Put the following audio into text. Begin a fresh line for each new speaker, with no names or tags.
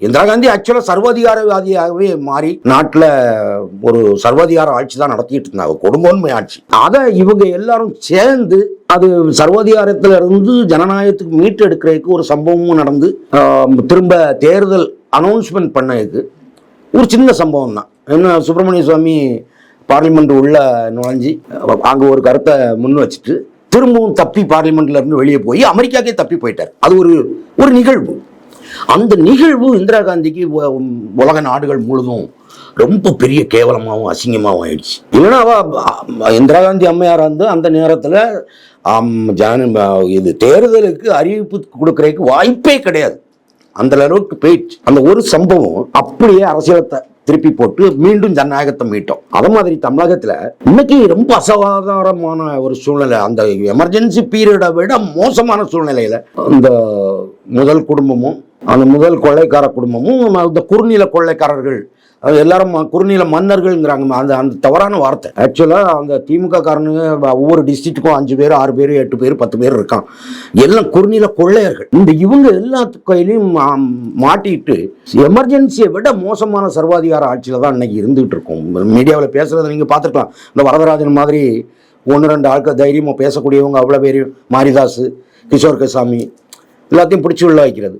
இந்திரா காந்தி ஆக்சுவலாக சர்வாதிகாரவாதியாகவே மாறி நாட்டில் ஒரு சர்வாதிகார ஆட்சி தான் நடத்திட்டு இருந்தாங்க, கொடுங்கோன்மை ஆட்சி. அதை இவங்க எல்லாரும் சேர்ந்து அது சர்வாதிகாரத்தில் இருந்து ஜனநாயகத்துக்கு மீட்டு எடுக்கிறதுக்கு ஒரு சம்பவமும் நடந்து திரும்ப தேர்தல் அனௌன்ஸ்மெண்ட் பண்ணதுக்கு ஒரு சின்ன சம்பவம் தான். என்ன, சுப்பிரமணிய சுவாமி பார்லிமெண்ட் உள்ள நுழைஞ்சி அங்கே ஒரு கருத்தை முன் வச்சுட்டு திரும்பவும் தப்பி பார்லிமெண்ட்ல இருந்து வெளியே போய் அமெரிக்காக்கே தப்பி போயிட்டார். அது ஒரு நிகழ்வு. அந்த நிகழ்வு இந்திரா காந்திக்கு உலக நாடுகள் முழுதும் ரொம்ப பெரிய கேவலமாகவும் அசிங்கமாகவும் ஆயிடுச்சு. இல்லைன்னா இந்திரா காந்தி அம்மையார் வந்து அந்த நேரத்தில் இது தேர்தலுக்கு அறிவிப்பு கொடுக்கறதுக்கு வாய்ப்பே கிடையாது, அந்த அளவுக்கு போயிடுச்சு. அந்த ஒரு சம்பவம் அப்படியே அரசியலத்தை திருப்பி போட்டு மீண்டும் ஜனநாயகத்தை மீட்டோம். அதே மாதிரி தமிழகத்துல இன்னைக்கு ரொம்ப அசாதாரணமான ஒரு சூழ்நிலை, அந்த எமர்ஜென்சி பீரியடை விட மோசமான சூழ்நிலையில இந்த முதல் குடும்பமும் அந்த முதல் கொள்ளைக்கார குடும்பமும் இந்த குறுநில கொள்ளைக்காரர்கள் எல்லாரும் குறுநில மன்னர்கள்ங்கிறாங்க. அந்த தவறான வார்த்தை. ஆக்சுவலாக அந்த திமுக காரனுங்க ஒவ்வொரு டிஸ்ட்ரிக்ட்டுக்கும் 5 பேர் 6 பேர் 8 பேர் 10 பேர் இருக்கான், எல்லாம் குறுநில கொள்ளையர்கள். இவங்க எல்லாத்து கையிலையும் மாட்டிட்டு எமர்ஜென்சியை விட மோசமான சர்வாதிகார ஆட்சியில் தான் இன்னைக்கு இருந்துகிட்டு இருக்கோம். மீடியாவில் பேசுறதை நீங்கள் பார்த்துருக்கலாம். இந்த வரதராஜன் மாதிரி 1-2 ஆட்கள் தைரியமாக பேசக்கூடியவங்க அவ்வளோ பேர், மாரிதாஸ், கிஷோர் கசாமி எல்லாத்தையும் பிடிச்சி உள்ள வைக்கிறது.